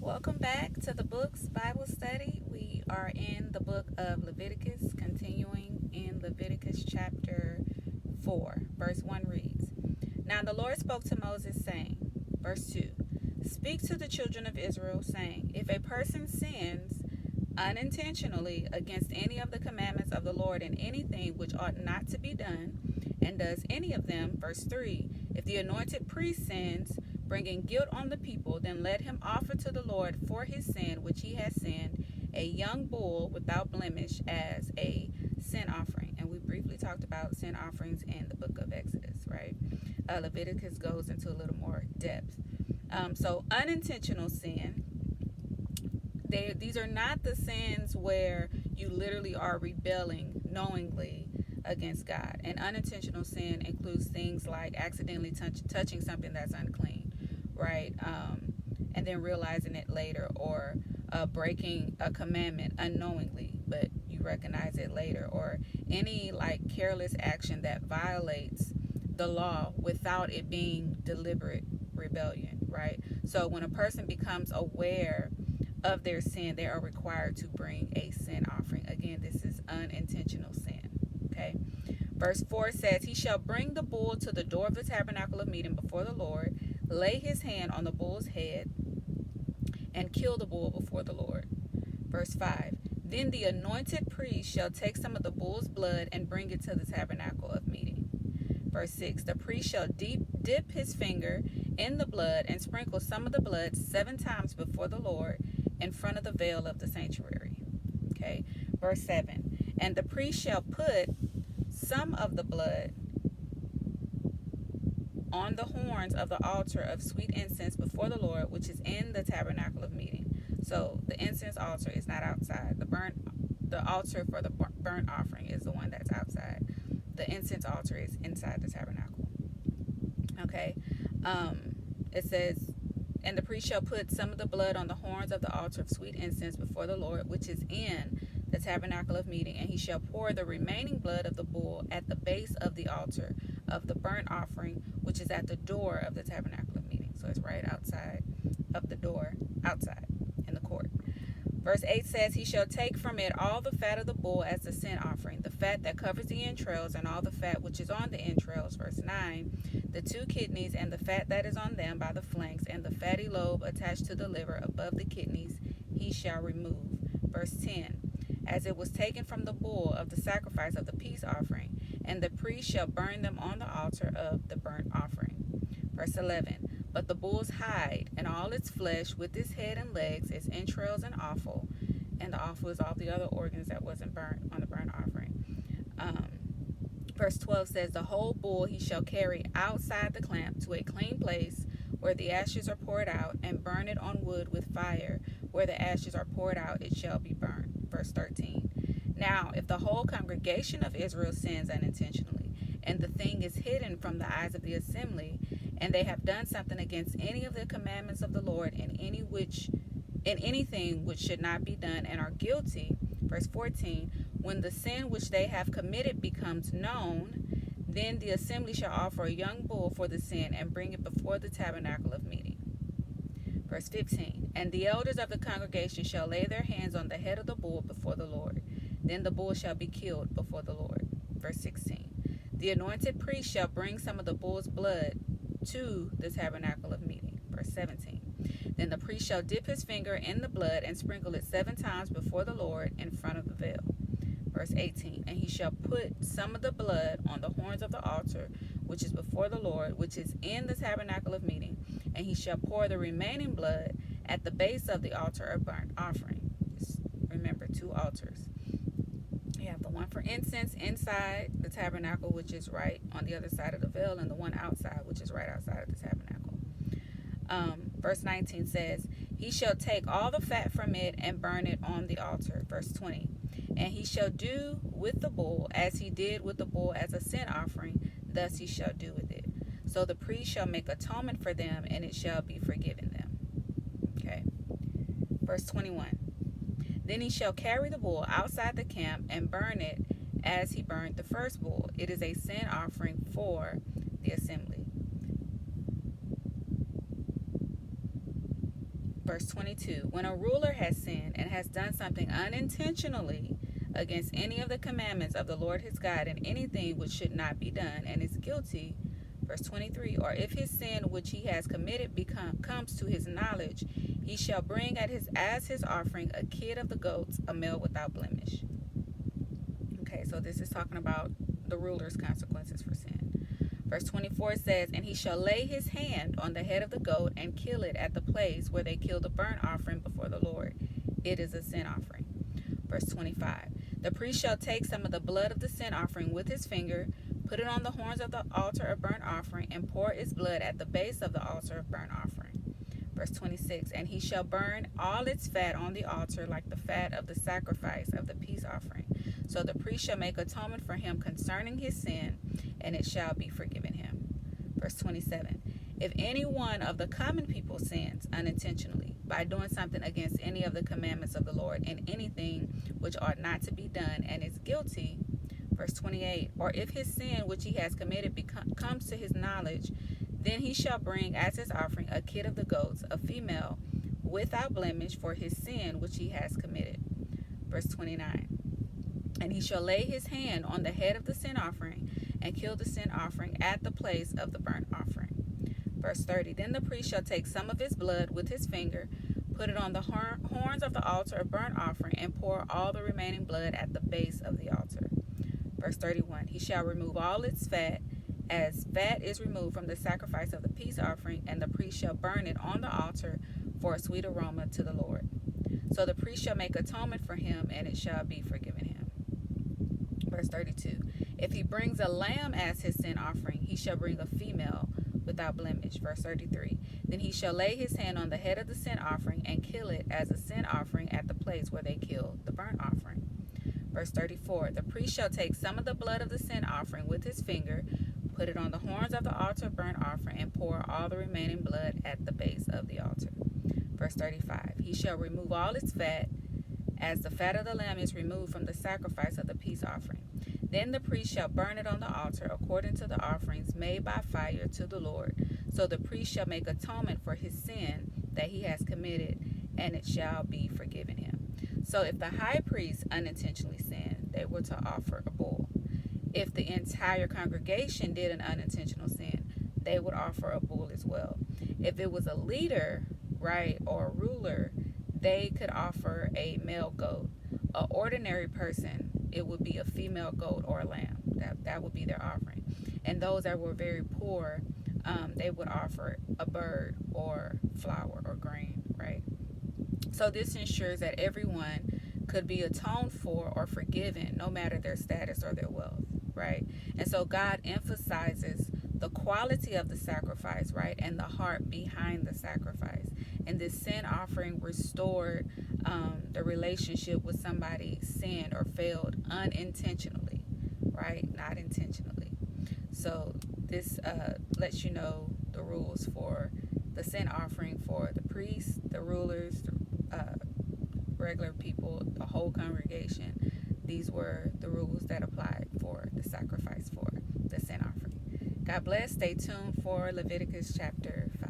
Welcome back to the Books Bible Study. We are in the book of Leviticus, continuing in Leviticus chapter 4. Verse 1 reads, Now the Lord spoke to Moses, saying, verse 2, Speak to the children of Israel, saying, If a person sins unintentionally against any of the commandments of the Lord in anything which ought not to be done, and does any of them, verse 3, if the anointed priest sins, bringing guilt on the people, then let him offer to the Lord for his sin which he has sinned a young bull without blemish as a sin offering. And we briefly talked about sin offerings in the book of Exodus, right? Leviticus goes into a little more depth. So unintentional sin, these are not the sins where you literally are rebelling knowingly against God. And unintentional sin includes things like accidentally touching something that's unclean, right? And then realizing it later, or breaking a commandment unknowingly, but you recognize it later, or any like careless action that violates the law without it being deliberate rebellion, right? So when a person becomes aware of their sin, they are required to bring a sin offering. Again, this is unintentional sin. Okay. Verse 4 says, He shall bring the bull to the door of the tabernacle of meeting before the Lord, lay his hand on the bull's head, and kill the bull before the Lord. Verse 5, Then the anointed priest shall take some of the bull's blood and bring it to the tabernacle of meeting. Verse 6, The priest shall dip his finger in the blood and sprinkle some of the blood 7 times before the Lord in front of the veil of the sanctuary. Okay. Verse 7, And the priest shall put some of the blood on the horns of the altar of sweet incense before the Lord, which is in the tabernacle of meeting. So the incense altar is not outside. The altar for the burnt offering is the one that's outside. The incense altar is inside the tabernacle. Okay. It says, And the priest shall put some of the blood on the horns of the altar of sweet incense before the Lord, which is in the tabernacle of meeting, and he shall pour the remaining blood of the bull at the base of the altar of the burnt offering, which is at the door of the tabernacle of meeting. So it's right outside of the door, outside in the court. Verse 8 says, He shall take from it all the fat of the bull as the sin offering, the fat that covers the entrails, and all the fat which is on the entrails. Verse 9, the 2 kidneys and the fat that is on them by the flanks, and the fatty lobe attached to the liver above the kidneys, he shall remove. Verse 10, as it was taken from the bull of the sacrifice of the peace offering, and the priest shall burn them on the altar of the burnt offering. Verse 11, but the bull's hide and all its flesh with its head and legs, its entrails and offal, and the offal is all the other organs that wasn't burnt on the burnt offering. Verse 12 says, the whole bull he shall carry outside the camp to a clean place where the ashes are poured out, and burn it on wood with fire. Where the ashes are poured out, it shall be burned. Verse 13, now if the whole congregation of Israel sins unintentionally, and the thing is hidden from the eyes of the assembly, and they have done something against any of the commandments of the Lord in anything which should not be done, and are guilty. Verse 14, when the sin which they have committed becomes known, then the assembly shall offer a young bull for the sin and bring it before the tabernacle of meeting. Verse 15, and the elders of the congregation shall lay their hands on the head of the bull before the Lord. Then the bull shall be killed before the Lord. Verse 16, the anointed priest shall bring some of the bull's blood to the tabernacle of meeting. Verse 17, then the priest shall dip his finger in the blood and sprinkle it 7 times before the Lord in front of the veil. Verse 18, and he shall put some of the blood on the horns of the altar, which is before the Lord, which is in the tabernacle of meeting, and he shall pour the remaining blood at the base of the altar of burnt offering. Just remember, 2 altars. You have the one for incense inside the tabernacle, which is right on the other side of the veil, and the one outside, which is right outside of the tabernacle. Verse 19 says, he shall take all the fat from it and burn it on the altar. Verse 20, and he shall do with the bull as he did with the bull as a sin offering, thus he shall do with it. So the priest shall make atonement for them, and it shall be forgiven them. Okay. Verse 21, then he shall carry the bull outside the camp and burn it as he burned the first bull. It is a sin offering for the assembly. Verse 22, when a ruler has sinned and has done something unintentionally against any of the commandments of the Lord his God in anything which should not be done, and is guilty, verse 23, or if his sin which he has committed comes to his knowledge, he shall bring as his offering a kid of the goats, a male without blemish. Okay, so this is talking about the ruler's consequences for sin. Verse 24 says, and he shall lay his hand on the head of the goat and kill it at the place where they kill the burnt offering before the Lord. It is a sin offering. Verse 25, the priest shall take some of the blood of the sin offering with his finger, put it on the horns of the altar of burnt offering, and pour its blood at the base of the altar of burnt offering. Verse 26, and he shall burn all its fat on the altar like the fat of the sacrifice of the peace offering. So the priest shall make atonement for him concerning his sin, and it shall be forgiven him. Verse 27, if any one of the common people sins unintentionally by doing something against any of the commandments of the Lord in anything which ought not to be done, and is guilty, verse 28, or if his sin which he has committed comes to his knowledge, then he shall bring as his offering a kid of the goats, a female, without blemish, for his sin which he has committed. Verse 29, and he shall lay his hand on the head of the sin offering and kill the sin offering at the place of the burnt offering. Verse 30, then the priest shall take some of his blood with his finger, put it on the horns of the altar of burnt offering, and pour all the remaining blood at the base of the altar. Verse 31, he shall remove all its fat, as fat is removed from the sacrifice of the peace offering, and the priest shall burn it on the altar for a sweet aroma to the Lord. So the priest shall make atonement for him, and it shall be forgiven him. Verse 32, if he brings a lamb as his sin offering, he shall bring a female without blemish. Verse 33, then he shall lay his hand on the head of the sin offering and kill it as a sin offering at the place where they kill the burnt offering. Verse 34, the priest shall take some of the blood of the sin offering with his finger, put it on the horns of the altar of burnt offering, and pour all the remaining blood at the base of the altar. Verse 35, he shall remove all its fat, as the fat of the lamb is removed from the sacrifice of the peace offering. Then the priest shall burn it on the altar according to the offerings made by fire to the Lord. So the priest shall make atonement for his sin that he has committed, and it shall be forgiven him. So if the high priest unintentionally sinned, they were to offer a bull. If the entire congregation did an unintentional sin, they would offer a bull as well. If it was a leader, right, or a ruler, they could offer a male goat. An ordinary person, it would be a female goat or a lamb. That would be their offering. And those that were very poor, they would offer a bird or flour or grain, right? So this ensures that everyone could be atoned for or forgiven, no matter their status or their wealth, right? And so God emphasizes the quality of the sacrifice, right, and the heart behind the sacrifice. And this sin offering restored the relationship with somebody sinned or failed unintentionally, right, not intentionally. So this lets you know the rules for the sin offering for the priests, the rulers, the regular people, the whole congregation. These were the rules that applied for the sacrifice for the sin offering. God bless. Stay tuned for Leviticus chapter 5.